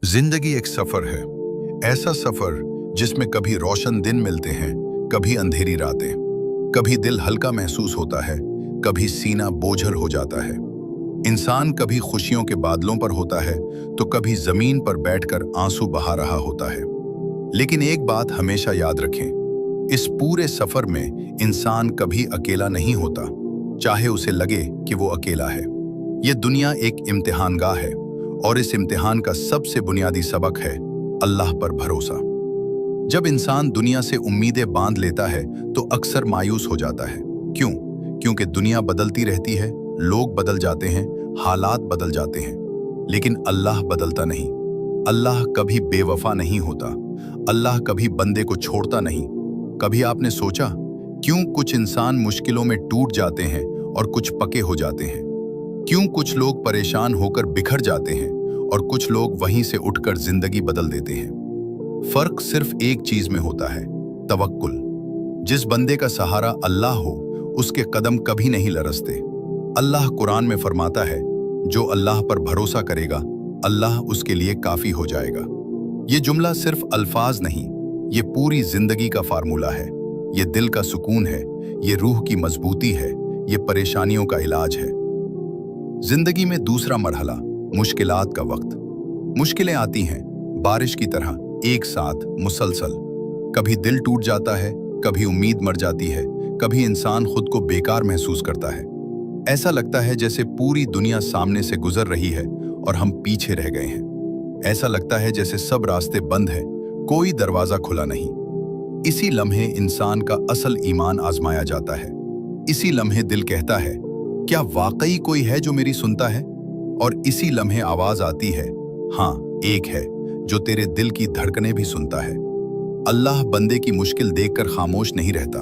जिंदगी एक सफर है। ऐसा सफर जिसमें कभी रोशन दिन मिलते हैं, कभी अंधेरी रातें, कभी दिल हल्का महसूस होता है, कभी सीना बोझल हो जाता है। इंसान कभी खुशियों के बादलों पर होता है तो कभी जमीन पर बैठकर आंसू बहा रहा होता है। लेकिन एक बात हमेशा याद रखें, इस पूरे सफर में इंसान कभी अकेला नहीं होता, चाहे उसे लगे कि वो अकेला है। ये दुनिया एक इम्तिहानगाह है और इस इम्तिहान का सबसे बुनियादी सबक है अल्लाह पर भरोसा। जब इंसान दुनिया से उम्मीदें बांध लेता है तो अक्सर मायूस हो जाता है। क्यों? क्योंकि दुनिया बदलती रहती है, लोग बदल जाते हैं, हालात बदल जाते हैं, लेकिन अल्लाह बदलता नहीं। अल्लाह कभी बेवफा नहीं होता। अल्लाह कभी बंदे को छोड़ता नहीं। कभी आपने सोचा क्यों कुछ इंसान मुश्किलों में टूट जाते हैं और कुछ पके हो जाते हैं? क्यों कुछ लोग परेशान होकर बिखर जाते हैं और कुछ लोग वहीं से उठकर जिंदगी बदल देते हैं? फर्क सिर्फ एक चीज में होता है, तवक्कुल। जिस बंदे का सहारा अल्लाह हो, उसके कदम कभी नहीं लरसते। अल्लाह कुरान में फरमाता है, जो अल्लाह पर भरोसा करेगा, अल्लाह उसके लिए काफी हो जाएगा। ये जुमला सिर्फ अल्फाज नहीं, ये पूरी जिंदगी का फार्मूला है। ये दिल का सुकून है, ये रूह की मजबूती है, ये परेशानियों का इलाज है। जिंदगी में दूसरा मरहला, मुश्किलात का वक्त। मुश्किलें आती हैं बारिश की तरह, एक साथ मुसलसल। कभी दिल टूट जाता है, कभी उम्मीद मर जाती है, कभी इंसान खुद को बेकार महसूस करता है। ऐसा लगता है जैसे पूरी दुनिया सामने से गुजर रही है और हम पीछे रह गए हैं। ऐसा लगता है जैसे सब रास्ते बंद हैं, कोई दरवाजा खुला नहीं। इसी लम्हे इंसान का असल ईमान आजमाया जाता है। इसी लम्हे दिल कहता है, क्या वाकई कोई है जो मेरी सुनता है? और इसी लम्हे आवाज आती है, हाँ, एक है जो तेरे दिल की धड़कनें भी सुनता है। अल्लाह बंदे की मुश्किल देखकर खामोश नहीं रहता।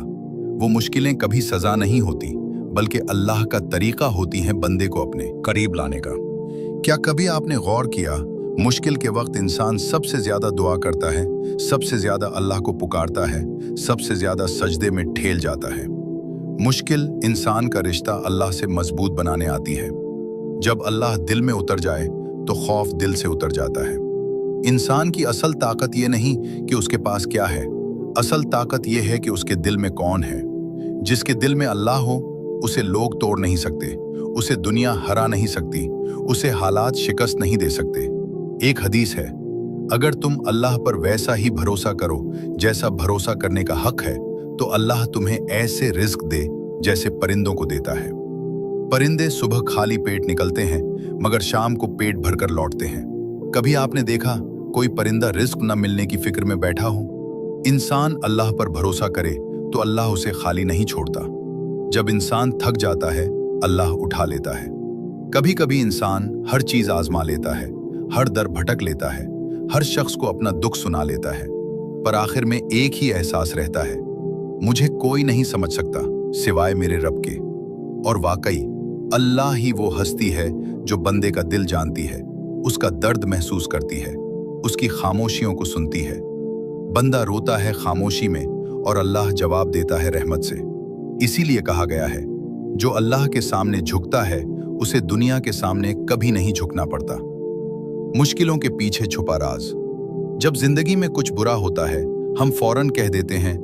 वो मुश्किलें कभी सजा नहीं होती, बल्कि अल्लाह का तरीका होती हैं बंदे को अपने करीब लाने का। क्या कभी आपने गौर किया, मुश्किल के वक्त इंसान सबसे ज्यादा दुआ करता है, सबसे ज्यादा अल्लाह को पुकारता है, सबसे ज्यादा सजदे में ठेल जाता है। मुश्किल इंसान का रिश्ता अल्लाह से मजबूत बनाने आती है। जब अल्लाह दिल में उतर जाए तो खौफ दिल से उतर जाता है। इंसान की असल ताकत ये नहीं कि उसके पास क्या है, असल ताकत ये है कि उसके दिल में कौन है। जिसके दिल में अल्लाह हो, उसे लोग तोड़ नहीं सकते, उसे दुनिया हरा नहीं सकती, उसे हालात शिकस्त नहीं दे सकते। एक हदीस है, अगर तुम अल्लाह पर वैसा ही भरोसा करो जैसा भरोसा करने का हक है, तो अल्लाह तुम्हें ऐसे रिस्क दे जैसे परिंदों को देता है। परिंदे सुबह खाली पेट निकलते हैं, मगर शाम को पेट भरकर लौटते हैं। कभी आपने देखा कोई परिंदा रिस्क न मिलने की फिक्र में बैठा हो? इंसान अल्लाह पर भरोसा करे तो अल्लाह उसे खाली नहीं छोड़ता। जब इंसान थक जाता है, अल्लाह उठा लेता है। कभी कभी इंसान हर चीज आजमा लेता है, हर दर भटक लेता है, हर शख्स को अपना दुख सुना लेता है, पर आखिर में एक ही एहसास रहता है, मुझे कोई नहीं समझ सकता सिवाय मेरे रब के। और वाकई अल्लाह ही वो हस्ती है जो बंदे का दिल जानती है, उसका दर्द महसूस करती है, उसकी खामोशियों को सुनती है। बंदा रोता है खामोशी में और अल्लाह जवाब देता है रहमत से। इसीलिए कहा गया है, जो अल्लाह के सामने झुकता है उसे दुनिया के सामने कभी नहीं झुकना पड़ता। मुश्किलों के पीछे छुपा राज। जब जिंदगी में कुछ बुरा होता है, हम फौरन कह देते हैं,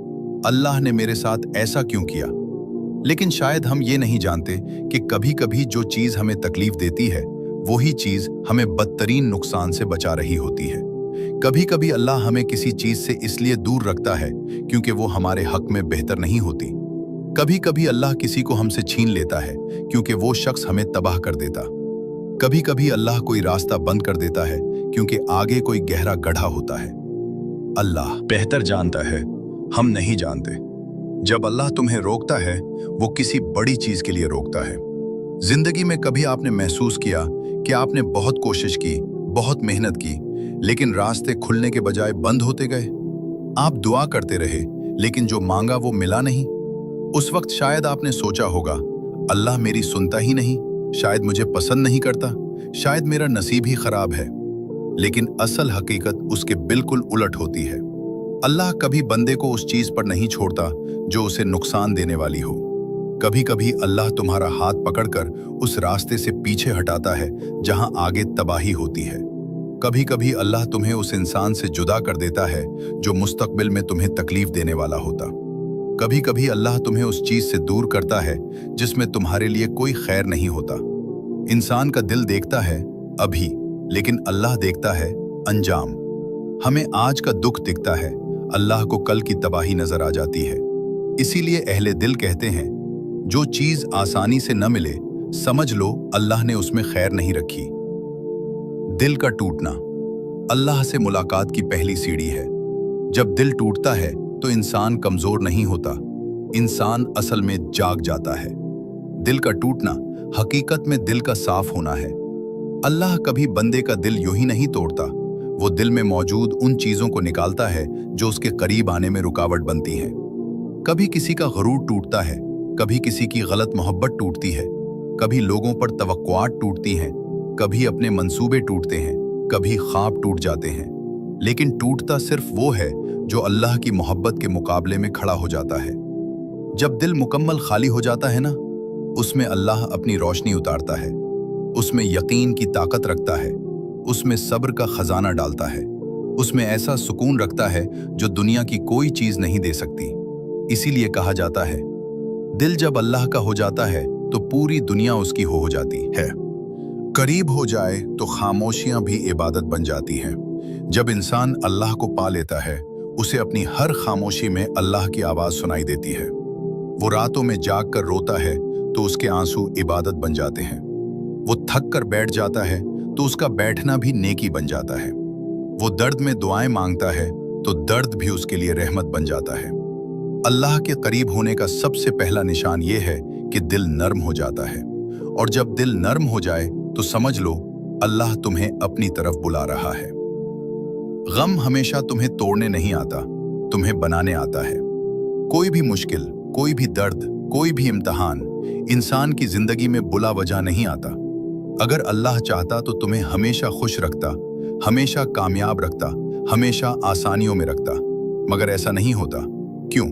अल्लाह ने मेरे साथ ऐसा क्यों किया? लेकिन शायद हम ये नहीं जानते कि कभी कभी जो चीज हमें तकलीफ देती है, वही चीज हमें बदतरीन नुकसान से बचा रही होती है। कभी कभी अल्लाह हमें किसी चीज से इसलिए दूर रखता है क्योंकि वो हमारे हक में बेहतर नहीं होती। कभी कभी अल्लाह किसी को हमसे छीन लेता है क्योंकि वो शख्स हमें तबाह कर देता। कभी कभी अल्लाह कोई रास्ता बंद कर देता है क्योंकि आगे कोई गहरा गड्ढा होता है। अल्लाह बेहतर जानता है, हम नहीं जानते। जब अल्लाह तुम्हें रोकता है, वो किसी बड़ी चीज के लिए रोकता है। जिंदगी में कभी आपने महसूस किया कि आपने बहुत कोशिश की, बहुत मेहनत की, लेकिन रास्ते खुलने के बजाय बंद होते गए? आप दुआ करते रहे, लेकिन जो मांगा वो मिला नहीं। उस वक्त शायद आपने सोचा होगा, अल्लाह मेरी सुनता ही नहीं, शायद मुझे पसंद नहीं करता, शायद मेरा नसीब ही खराब है। लेकिन असल हकीकत उसके बिल्कुल उलट होती है। अल्लाह कभी बंदे को उस चीज पर नहीं छोड़ता जो उसे नुकसान देने वाली हो। कभी कभी अल्लाह तुम्हारा हाथ पकड़कर उस रास्ते से पीछे हटाता है जहां आगे तबाही होती है। कभी कभी अल्लाह तुम्हें उस इंसान से जुदा कर देता है जो मुस्तकबिल में तुम्हें तकलीफ देने वाला होता। कभी कभी अल्लाह तुम्हें उस चीज से दूर करता है जिसमें तुम्हारे लिए कोई खैर नहीं होता। इंसान का दिल देखता है अभी, लेकिन अल्लाह देखता है अंजाम। हमें आज का दुख दिखता है, अल्लाह को कल की तबाही नजर आ जाती है। इसीलिए अहले दिल कहते हैं, जो चीज आसानी से न मिले समझ लो अल्लाह ने उसमें खैर नहीं रखी। दिल का टूटना अल्लाह से मुलाकात की पहली सीढ़ी है। जब दिल टूटता है तो इंसान कमजोर नहीं होता, इंसान असल में जाग जाता है। दिल का टूटना हकीकत में दिल का साफ होना है। अल्लाह कभी बंदे का दिल यूं ही नहीं तोड़ता, वो दिल में मौजूद उन चीजों को निकालता है जो उसके करीब आने में रुकावट बनती हैं। कभी किसी का गरूर टूटता है, कभी किसी की गलत मोहब्बत टूटती है, कभी लोगों पर तवक्कुआत टूटती हैं, कभी अपने मंसूबे टूटते हैं, कभी ख्वाब टूट जाते हैं। लेकिन टूटता सिर्फ वो है जो अल्लाह की मोहब्बत के मुकाबले में खड़ा हो जाता है। जब दिल मुकम्मल खाली हो जाता है ना, उसमें अल्लाह अपनी रोशनी उतारता है, उसमें यकीन की ताकत रखता है, उसमें सब्र का खजाना डालता है, उसमें ऐसा सुकून रखता है जो दुनिया की कोई चीज नहीं दे सकती। इसीलिए कहा जाता है, दिल जब अल्लाह का हो जाता है तो पूरी दुनिया उसकी हो जाती है। करीब हो जाए तो खामोशियां भी इबादत बन जाती हैं। जब इंसान अल्लाह को पा लेता है, उसे अपनी हर खामोशी में अल्लाह की आवाज सुनाई देती है। वो रातों में जाग कर रोता है तो उसके आंसू इबादत बन जाते हैं। वो थक कर बैठ जाता है तो उसका बैठना भी नेकी बन जाता है। वो दर्द में दुआएं मांगता है तो दर्द भी उसके लिए रहमत बन जाता है। अल्लाह के करीब होने का सबसे पहला निशान ये है कि दिल नर्म हो जाता है, और जब दिल नर्म हो जाए तो समझ लो अल्लाह तुम्हें अपनी तरफ बुला रहा है। गम हमेशा तुम्हें तोड़ने नहीं आता, तुम्हें बनाने आता है। कोई भी मुश्किल, कोई भी दर्द, कोई भी इम्तिहान इंसान की जिंदगी में बुला वजह नहीं आता। अगर अल्लाह चाहता तो तुम्हें हमेशा खुश रखता, हमेशा कामयाब रखता, हमेशा आसानियों में रखता, मगर ऐसा नहीं होता। क्यों?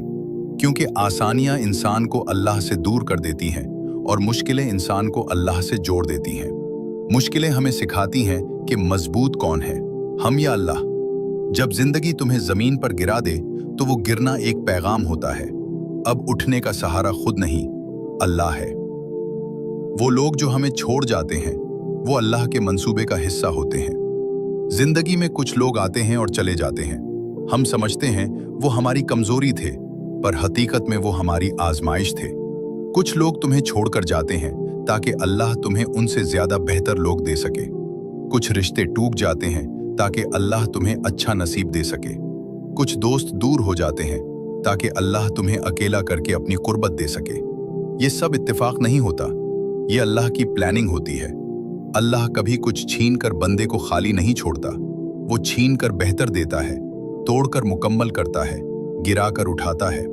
क्योंकि आसानियां इंसान को अल्लाह से दूर कर देती हैं और मुश्किलें इंसान को अल्लाह से जोड़ देती हैं। मुश्किलें हमें सिखाती हैं कि मजबूत कौन है, हम या अल्लाह। जब जिंदगी तुम्हें जमीन पर गिरा दे तो वो गिरना एक पैगाम होता है। अब उठने का सहारा खुद नहीं, अल्लाह है। वो लोग जो हमें छोड़ जाते हैं वो अल्लाह के मंसूबे का हिस्सा होते हैं। जिंदगी में कुछ लोग आते हैं और चले जाते हैं। हम समझते हैं वो हमारी कमजोरी थे, पर हकीकत में वो हमारी आजमाइश थे। कुछ लोग तुम्हें छोड़कर जाते हैं ताकि अल्लाह तुम्हें उनसे ज्यादा बेहतर लोग दे सके। कुछ रिश्ते टूट जाते हैं ताकि अल्लाह तुम्हें अच्छा नसीब दे सके। कुछ दोस्त दूर हो जाते हैं ताकि अल्लाह तुम्हें अकेला करके अपनी कुर्बत दे सके। ये सब इत्तेफाक नहीं होता, ये अल्लाह की प्लानिंग होती है। अल्लाह कभी कुछ छीन कर बंदे को खाली नहीं छोड़ता, वो छीन कर बेहतर देता है, तोड़कर मुकम्मल करता है, गिरा कर उठाता है।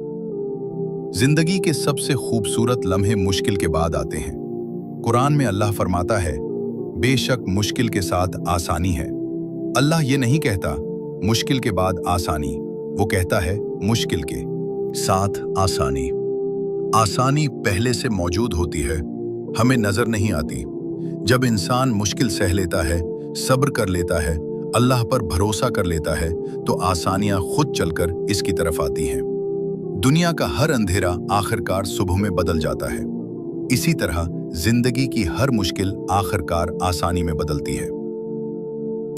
जिंदगी के सबसे खूबसूरत लम्हे मुश्किल के बाद आते हैं। कुरान में अल्लाह फरमाता है, बेशक मुश्किल के साथ आसानी है। अल्लाह ये नहीं कहता मुश्किल के बाद आसानी, वो कहता है मुश्किल के साथ आसानी। आसानी पहले से मौजूद होती है, हमें नजर नहीं आती। जब इंसान मुश्किल सह लेता है, सब्र कर लेता है, अल्लाह पर भरोसा कर लेता है, तो आसानियां खुद चलकर इसकी तरफ आती हैं। दुनिया का हर अंधेरा आखिरकार सुबह में बदल जाता है। इसी तरह जिंदगी की हर मुश्किल आखिरकार आसानी में बदलती है।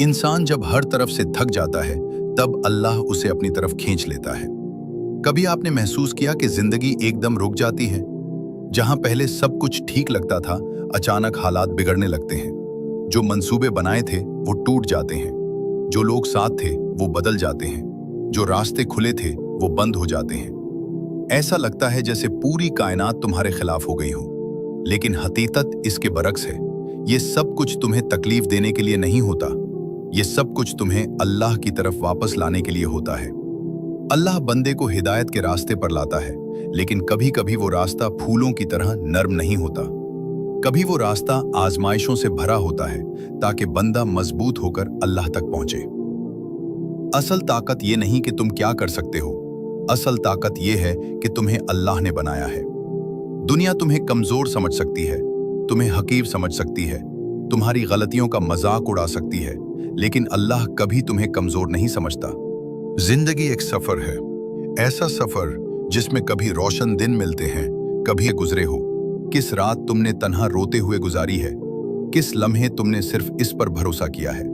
इंसान जब हर तरफ से थक जाता है तब अल्लाह उसे अपनी तरफ खींच लेता है। कभी आपने महसूस किया कि जिंदगी एकदम रुक जाती है? जहां पहले सब कुछ ठीक लगता था, अचानक हालात बिगड़ने लगते हैं। जो मंसूबे बनाए थे वो टूट जाते हैं, जो लोग साथ थे वो बदल जाते हैं, जो रास्ते खुले थे वो बंद हो जाते हैं। ऐसा लगता है जैसे पूरी कायनात तुम्हारे खिलाफ हो गई हो। लेकिन हकीकत इसके बरक्स है। ये सब कुछ तुम्हें तकलीफ देने के लिए नहीं होता, ये सब कुछ तुम्हें अल्लाह की तरफ वापस लाने के लिए होता है। अल्लाह बंदे को हिदायत के रास्ते पर लाता है, लेकिन कभी कभी वो रास्ता फूलों की तरह नर्म नहीं होता। कभी वो रास्ता आजमाइशों से भरा होता है ताकि बंदा मजबूत होकर अल्लाह तक पहुंचे। असल ताकत ये नहीं कि तुम क्या कर सकते हो, असल ताकत ये है कि तुम्हें अल्लाह ने बनाया है। दुनिया तुम्हें कमजोर समझ सकती है, तुम्हें हकीर समझ सकती है, तुम्हारी गलतियों का मजाक उड़ा सकती है, लेकिन अल्लाह कभी तुम्हें कमजोर नहीं समझता। जिंदगी एक सफर है, ऐसा सफर जिसमें कभी रोशन दिन मिलते हैं, कभी गुजरे हो। किस रात तुमने तन्हा रोते हुए गुजारी है, किस लम्हे तुमने सिर्फ इस पर भरोसा किया है।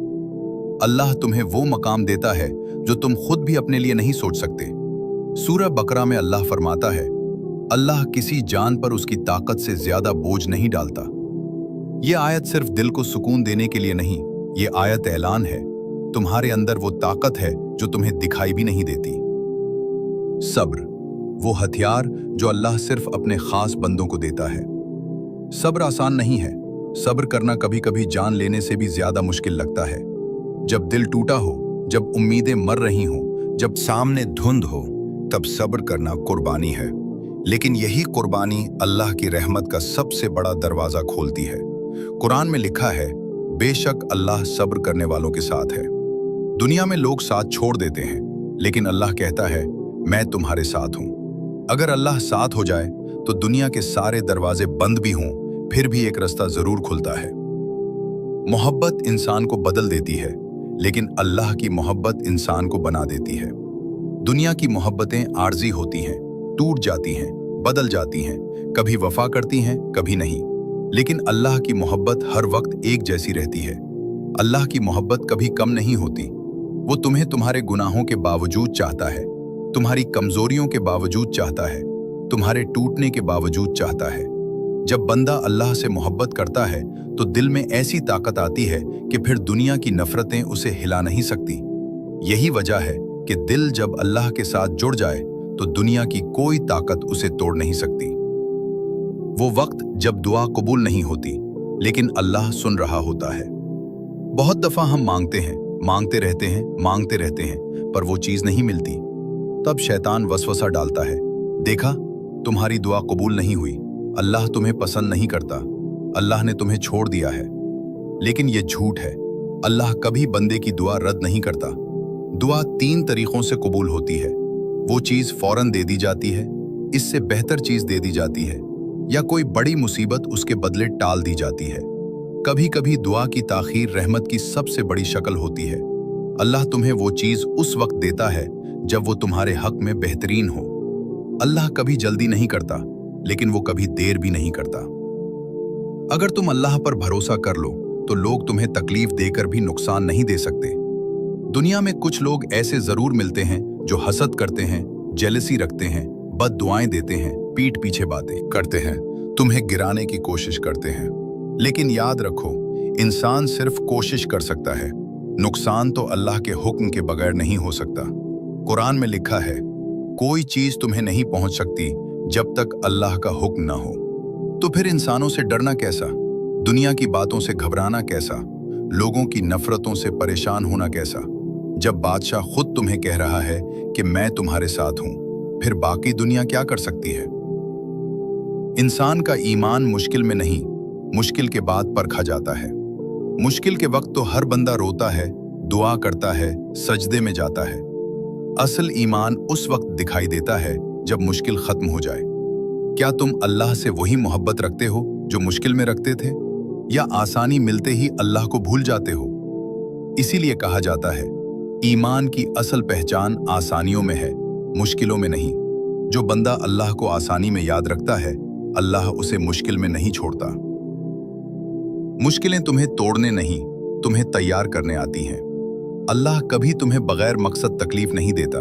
अल्लाह तुम्हें वो मकाम देता है जो तुम खुद भी अपने लिए नहीं सोच सकते। सूरह बकरा में अल्लाह फरमाता है, अल्लाह किसी जान पर उसकी ताकत से ज्यादा बोझ नहीं डालता। ये आयत सिर्फ दिल को सुकून देने के लिए नहीं, ये आयत ऐलान है, तुम्हारे अंदर वो ताकत है जो तुम्हें दिखाई भी नहीं देती। सब्र, वो हथियार जो अल्लाह सिर्फ अपने खास बंदों को देता है। सब्र आसान नहीं है, सब्र करना कभी कभी जान लेने से भी ज्यादा मुश्किल लगता है। जब दिल टूटा हो, जब उम्मीदें मर रही हों, जब सामने धुंध हो, तब सब्र करना कुर्बानी है। लेकिन यही कुर्बानी अल्लाह की रहमत का सबसे बड़ा दरवाजा खोलती है। कुरान में लिखा है, बेशक अल्लाह सब्र करने वालों के साथ है। दुनिया में लोग साथ छोड़ देते हैं, लेकिन अल्लाह कहता है, मैं तुम्हारे साथ हूं। अगर अल्लाह साथ हो जाए तो दुनिया के सारे दरवाजे बंद भी हों, फिर भी एक रास्ता जरूर खुलता है। मोहब्बत इंसान को बदल देती है, लेकिन अल्लाह की मोहब्बत इंसान को बना देती है। दुनिया की मोहब्बतें आर्जी होती हैं, टूट जाती हैं, बदल जाती हैं, कभी वफा करती हैं, कभी नहीं। लेकिन अल्लाह की मोहब्बत हर वक्त एक जैसी रहती है। अल्लाह की मोहब्बत कभी कम नहीं होती। वो तुम्हें तुम्हारे गुनाहों के बावजूद चाहता है, तुम्हारी कमजोरियों के बावजूद चाहता है, तुम्हारे टूटने के बावजूद चाहता है। जब बंदा अल्लाह से मोहब्बत करता है तो दिल में ऐसी ताकत आती है कि फिर दुनिया की नफरतें उसे हिला नहीं सकती। यही वजह है कि दिल जब अल्लाह के साथ जुड़ जाए तो दुनिया की कोई ताकत उसे तोड़ नहीं सकती। वो वक्त जब दुआ कबूल नहीं होती, लेकिन अल्लाह सुन रहा होता है। बहुत दफा हम मांगते हैं, मांगते रहते हैं, मांगते रहते हैं, पर वो चीज नहीं मिलती। तब शैतान वसवसा डालता है, देखा तुम्हारी दुआ कबूल नहीं हुई, अल्लाह तुम्हें पसंद नहीं करता, अल्लाह ने तुम्हें छोड़ दिया है। लेकिन ये झूठ है। अल्लाह कभी बंदे की दुआ रद्द नहीं करता। दुआ 3 तरीकों से कबूल होती है। वो चीज फौरन दे दी जाती है, इससे बेहतर चीज दे दी जाती है, या कोई बड़ी मुसीबत उसके बदले टाल दी जाती है। कभी कभी दुआ की ताखीर रहमत की सबसे बड़ी शक्ल होती है। अल्लाह तुम्हें वो चीज उस वक्त देता है जब वो तुम्हारे हक में बेहतरीन हो। अल्लाह कभी जल्दी नहीं करता, लेकिन वो कभी देर भी नहीं करता। अगर तुम अल्लाह पर भरोसा कर लो तो लोग तुम्हें तकलीफ देकर भी नुकसान नहीं दे सकते। दुनिया में कुछ लोग ऐसे जरूर मिलते हैं जो हसद करते हैं, जेलसी रखते हैं, बद दुआएं देते हैं, पीठ पीछे बातें करते हैं, तुम्हें गिराने की कोशिश करते हैं। लेकिन याद रखो, इंसान सिर्फ कोशिश कर सकता है, नुकसान तो अल्लाह के हुक्म के बगैर नहीं हो सकता। कुरान में लिखा है, कोई चीज तुम्हें नहीं पहुंच सकती जब तक अल्लाह का हुक्म ना हो। तो फिर इंसानों से डरना कैसा, दुनिया की बातों से घबराना कैसा, लोगों की नफरतों से परेशान होना कैसा, जब बादशाह खुद तुम्हें कह रहा है कि मैं तुम्हारे साथ हूं, फिर बाकी दुनिया क्या कर सकती है। इंसान का ईमान मुश्किल में नहीं, मुश्किल के बाद परखा जाता है। मुश्किल के वक्त तो हर बंदा रोता है, दुआ करता है, सजदे में जाता है। असल ईमान उस वक्त दिखाई देता है जब मुश्किल खत्म हो जाए। क्या तुम अल्लाह से वही मोहब्बत रखते हो जो मुश्किल में रखते थे, या आसानी मिलते ही अल्लाह को भूल जाते हो? इसीलिए कहा जाता है, ईमान की असल पहचान आसानियों में है, मुश्किलों में नहीं। जो बंदा अल्लाह को आसानी में याद रखता है, अल्लाह उसे मुश्किल में नहीं छोड़ता। मुश्किलें तुम्हें तोड़ने नहीं, तुम्हें तैयार करने आती हैं। अल्लाह कभी तुम्हें बगैर मकसद तकलीफ नहीं देता।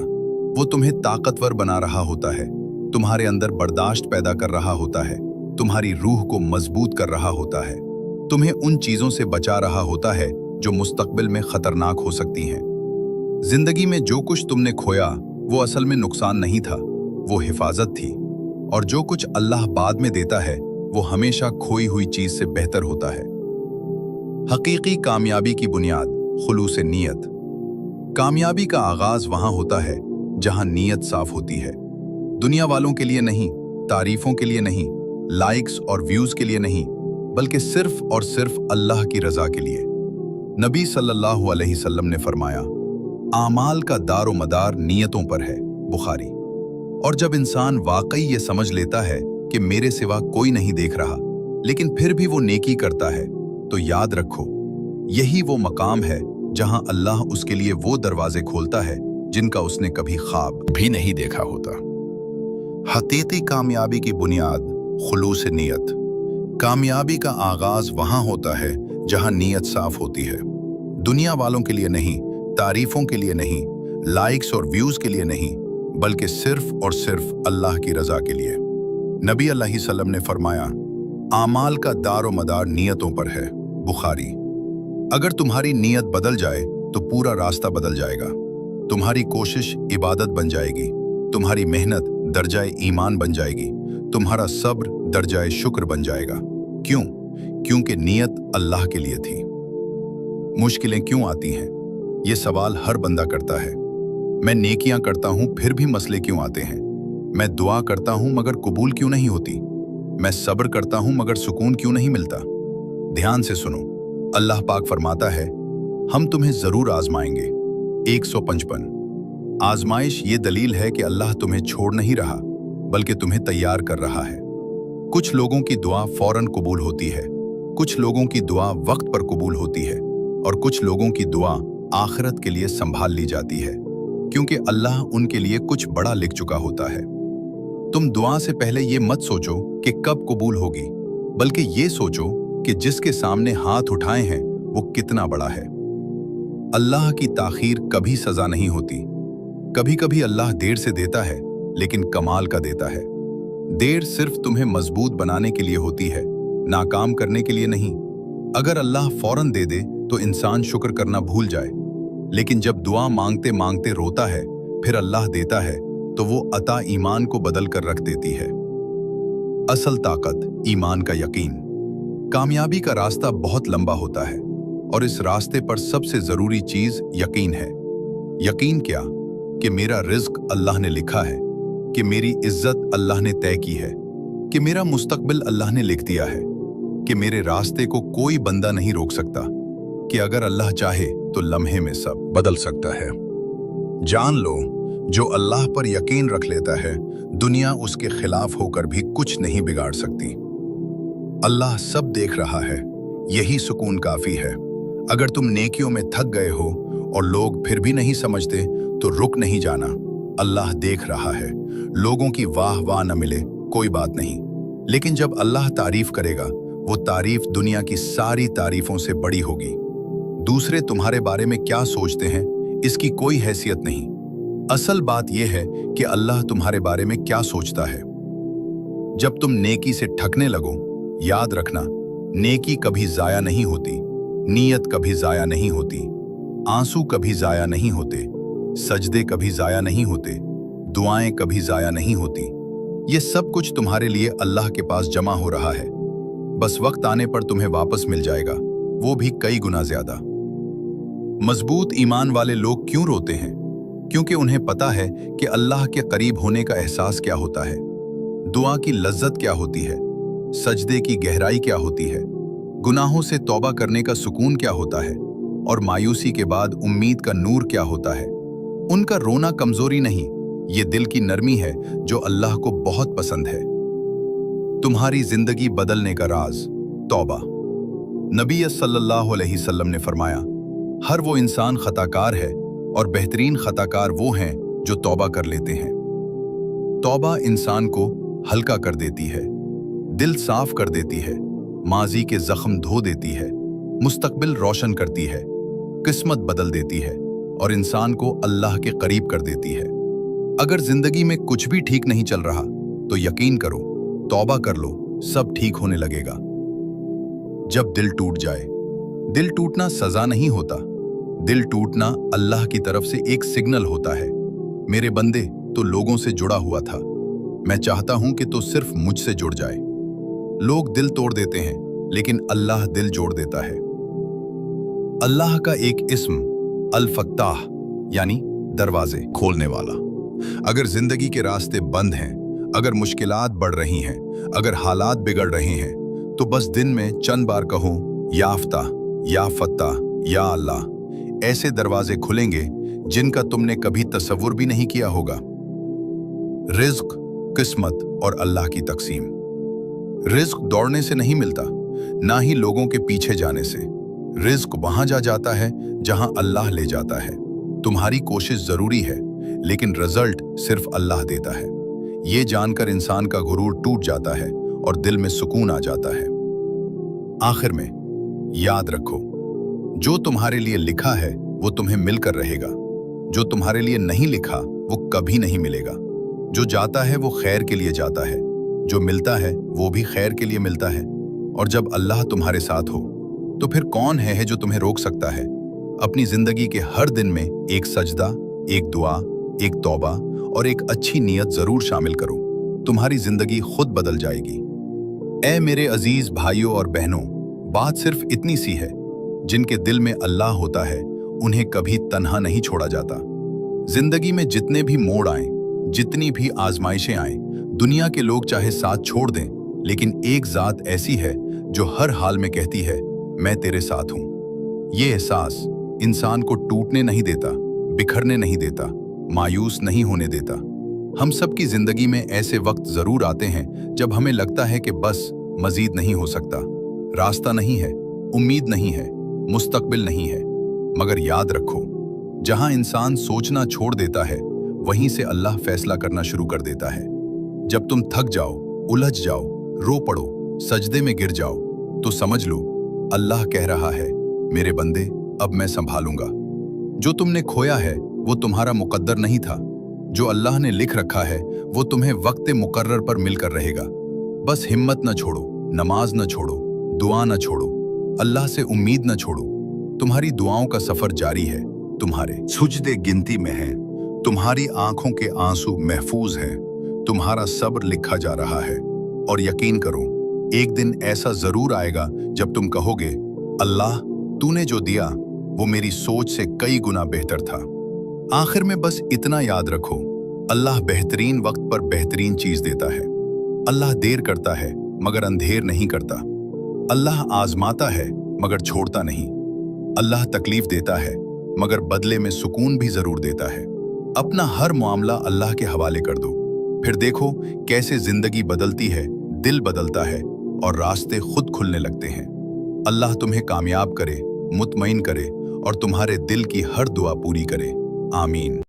वो तुम्हें ताकतवर बना रहा होता है, तुम्हारे अंदर बर्दाश्त पैदा कर रहा होता है, तुम्हारी रूह को मजबूत कर रहा होता है, तुम्हें उन चीजों से बचा रहा होता है जो मुस्तकबिल में खतरनाक हो सकती हैं। जिंदगी में जो कुछ तुमने खोया वो असल में नुकसान नहीं था, वो हिफाजत थी। और जो कुछ अल्लाह बाद में देता है वो हमेशा खोई हुई चीज से बेहतर होता है। हकीकी कामयाबी की बुनियाद खुलूस नीयत। कामयाबी का आगाज वहां होता है जहां नीयत साफ होती है। दुनिया वालों के लिए नहीं, तारीफों के लिए नहीं, लाइक्स और व्यूज के लिए नहीं, बल्कि सिर्फ और सिर्फ अल्लाह की रजा के लिए। नबी सल्लल्लाहु अलैहि वसल्लम ने फरमाया, आमाल का दारो मदार नीयतों पर है, बुखारी। और जब इंसान वाकई ये समझ लेता है कि मेरे सिवा कोई नहीं देख रहा, लेकिन फिर भी वो नेकी करता है, तो याद रखो, यही वो मकाम है जहां अल्लाह उसके लिए वो दरवाजे खोलता है जिनका उसने कभी ख्वाब भी नहीं देखा होता। हकीकी कामयाबी की बुनियाद खुलूस नियत। कामयाबी का आगाज वहां होता है जहां नीयत साफ होती है। दुनिया वालों के लिए नहीं, तारीफों के लिए नहीं, लाइक्स और व्यूज के लिए नहीं, बल्कि सिर्फ और सिर्फ अल्लाह की रजा के लिए। नबी अलैहिस्सलाम ने फरमाया, आमाल का दारो मदार नियतों पर है। बुखारी। अगर तुम्हारी नियत बदल जाए तो पूरा रास्ता बदल जाएगा। तुम्हारी कोशिश इबादत बन जाएगी, तुम्हारी मेहनत दर्जाए ईमान बन जाएगी, तुम्हारा सब्र दर्जाए शुक्र बन जाएगा। क्यों? क्योंकि नियत अल्लाह के लिए थी। मुश्किलें क्यों आती हैं? ये सवाल हर बंदा करता है। मैं नेकियां करता हूं फिर भी मसले क्यों आते हैं? मैं दुआ करता हूं मगर कबूल क्यों नहीं होती? मैं सब्र करता हूं मगर सुकून क्यों नहीं मिलता? ध्यान से सुनो, अल्लाह पाक फरमाता है, हम तुम्हें जरूर आजमाएंगे। 155। आजमाइश ये दलील है कि अल्लाह तुम्हें छोड़ नहीं रहा, बल्कि तुम्हें तैयार कर रहा है। कुछ लोगों की दुआ फौरन कबूल होती है, कुछ लोगों की दुआ वक्त पर कबूल होती है, और कुछ लोगों की दुआ आखिरत के लिए संभाल ली जाती है, क्योंकि अल्लाह उनके लिए कुछ बड़ा लिख चुका होता है। तुम दुआ से पहले ये मत सोचो कि कब कबूल होगी, बल्कि ये सोचो कि जिसके सामने हाथ उठाए हैं वो कितना बड़ा है। अल्लाह की ताखीर कभी सजा नहीं होती। कभी कभी अल्लाह देर से देता है, लेकिन कमाल का देता है। देर सिर्फ तुम्हें मजबूत बनाने के लिए होती है, नाकाम करने के लिए नहीं। अगर अल्लाह फौरन दे दे तो इंसान शुक्र करना भूल जाए, लेकिन जब दुआ मांगते मांगते रोता है फिर अल्लाह देता है तो वो अता ईमान को बदल कर रख देती है। असल ताकत ईमान का यकीन। कामयाबी का रास्ता बहुत लंबा होता है और इस रास्ते पर सबसे जरूरी चीज यकीन है। यकीन क्या? कि मेरा रिज्क अल्लाह ने लिखा है, कि मेरी इज्जत अल्लाह ने तय की है, कि मेरा मुस्तकबिल अल्लाह ने लिख दिया है, कि मेरे रास्ते को कोई बंदा नहीं रोक सकता, कि अगर अल्लाह चाहे तो लम्हे में सब बदल सकता है। जान लो, जो अल्लाह पर यकीन रख लेता है, दुनिया उसके खिलाफ होकर भी कुछ नहीं बिगाड़ सकती। अल्लाह सब देख रहा है, यही सुकून काफी है। अगर तुम नेकियों में थक गए हो और लोग फिर भी नहीं समझते तो रुक नहीं जाना। अल्लाह देख रहा है। लोगों की वाह वाह न मिले कोई बात नहीं, लेकिन जब अल्लाह तारीफ करेगा वो तारीफ दुनिया की सारी तारीफों से बड़ी होगी। दूसरे तुम्हारे बारे में क्या सोचते हैं इसकी कोई हैसियत नहीं। असल बात यह है कि अल्लाह तुम्हारे बारे में क्या सोचता है। जब तुम नेकी से ठकने लगो, याद रखना, नेकी कभी जाया नहीं होती, नीयत कभी जाया नहीं होती, आंसू कभी जाया नहीं होते, सजदे कभी जाया नहीं होते, दुआएं कभी जाया नहीं होती। ये सब कुछ तुम्हारे लिए अल्लाह के पास जमा हो रहा है। बस वक्त आने पर तुम्हें वापस मिल जाएगा, वो भी कई गुना ज्यादा। मजबूत ईमान वाले लोग क्यों रोते हैं? क्योंकि उन्हें पता है कि अल्लाह के करीब होने का एहसास क्या होता है, दुआ की लज्जत क्या होती है, सजदे की गहराई क्या होती है, गुनाहों से तौबा करने का सुकून क्या होता है, और मायूसी के बाद उम्मीद का नूर क्या होता है। उनका रोना कमजोरी नहीं, ये दिल की नरमी है जो अल्लाह को बहुत पसंद है। तुम्हारी जिंदगी बदलने का राज तौबा। नबी सल्लल्लाहु अलैहि वसल्लम ने फरमाया, हर वो इंसान खताकार है और बेहतरीन खताकार वो हैं जो तौबा कर लेते हैं। तौबा इंसान को हल्का कर देती है, दिल साफ कर देती है, माजी के जख्म धो देती है, मुस्तकबिल रोशन करती है, किस्मत बदल देती है और इंसान को अल्लाह के करीब कर देती है। अगर जिंदगी में कुछ भी ठीक नहीं चल रहा तो यकीन करो, तौबा कर लो, सब ठीक होने लगेगा। जब दिल टूट जाए, दिल टूटना सजा नहीं होता, दिल टूटना अल्लाह की तरफ से एक सिग्नल होता है। मेरे बंदे, तो लोगों से जुड़ा हुआ था, मैं चाहता हूं कि तो सिर्फ मुझसे जुड़ जाए। लोग दिल तोड़ देते हैं, लेकिन अल्लाह दिल जोड़ देता है। अल्लाह का एक इस्म अल फत्ताह यानी दरवाजे खोलने वाला। अगर जिंदगी के रास्ते बंद हैं, अगर मुश्किलात बढ़ रही हैं, अगर हालात बिगड़ रहे हैं, तो बस दिन में चंद बार कहो, या फत्ताह, या फत्ताह, या अल्लाह। ऐसे दरवाजे खुलेंगे जिनका तुमने कभी तसव्वुर भी नहीं किया होगा। रिज्क, किस्मत और अल्लाह की तकसीम। रिज्क दौड़ने से नहीं मिलता, ना ही लोगों के पीछे जाने से। रिज्क वहां जा जाता है जहां अल्लाह ले जाता है। तुम्हारी कोशिश जरूरी है, लेकिन रिजल्ट सिर्फ अल्लाह देता है। ये जानकर इंसान का गुरूर टूट जाता है और दिल में सुकून आ जाता है। आखिर में याद रखो, जो तुम्हारे लिए लिखा है वो तुम्हें मिलकर रहेगा। जो तुम्हारे लिए नहीं लिखा वो कभी नहीं मिलेगा। जो जाता है वो खैर के लिए जाता है, जो मिलता है वो भी खैर के लिए मिलता है। और जब अल्लाह तुम्हारे साथ हो तो फिर कौन है जो तुम्हें रोक सकता है। अपनी जिंदगी के हर दिन में एक सजदा, एक दुआ, एक तौबा और एक अच्छी नीयत जरूर शामिल करो। तुम्हारी जिंदगी खुद बदल जाएगी। ऐ मेरे अजीज भाइयों और बहनों, बात सिर्फ इतनी सी है, जिनके दिल में अल्लाह होता है उन्हें कभी तन्हा नहीं छोड़ा जाता। जिंदगी में जितने भी मोड़ आए, जितनी भी आजमाइशें आए, दुनिया के लोग चाहे साथ छोड़ दें, लेकिन एक जात ऐसी है जो हर हाल में कहती है, मैं तेरे साथ हूं। ये एहसास इंसान को टूटने नहीं देता, बिखरने नहीं देता, मायूस नहीं होने देता। हम सबकी जिंदगी में ऐसे वक्त जरूर आते हैं जब हमें लगता है कि बस मजीद नहीं हो सकता, रास्ता नहीं है, उम्मीद नहीं है, मुस्तकबिल नहीं है। मगर याद रखो, जहां इंसान सोचना छोड़ देता है वहीं से अल्लाह फैसला करना शुरू कर देता है। जब तुम थक जाओ, उलझ जाओ, रो पड़ो, सजदे में गिर जाओ, तो समझ लो अल्लाह कह रहा है, मेरे बंदे अब मैं संभालूंगा। जो तुमने खोया है वो तुम्हारा मुकद्दर नहीं था। जो अल्लाह ने लिख रखा है वो तुम्हें वक्त मुकर्रर पर मिलकर रहेगा। बस हिम्मत न छोड़ो, नमाज न छोड़ो, दुआ न छोड़ो, अल्लाह से उम्मीद न छोड़ो। तुम्हारी दुआओं का सफर जारी है, तुम्हारे सुजदे गिनती में है, तुम्हारी आंखों के आंसू महफूज हैं, तुम्हारा सब्र लिखा जा रहा है। और यकीन करो, एक दिन ऐसा जरूर आएगा जब तुम कहोगे, अल्लाह तूने जो दिया वो मेरी सोच से कई गुना बेहतर था। आखिर में बस इतना याद रखो, अल्लाह बेहतरीन वक्त पर बेहतरीन चीज देता है। अल्लाह देर करता है मगर अंधेर नहीं करता। अल्लाह आजमाता है मगर छोड़ता नहीं। अल्लाह तकलीफ देता है मगर बदले में सुकून भी जरूर देता है। अपना हर मामला अल्लाह के हवाले कर दो, फिर देखो कैसे जिंदगी बदलती है, दिल बदलता है और रास्ते खुद खुलने लगते हैं। अल्लाह तुम्हें कामयाब करे, मुतमईन करे और तुम्हारे दिल की हर दुआ पूरी करे। आमीन।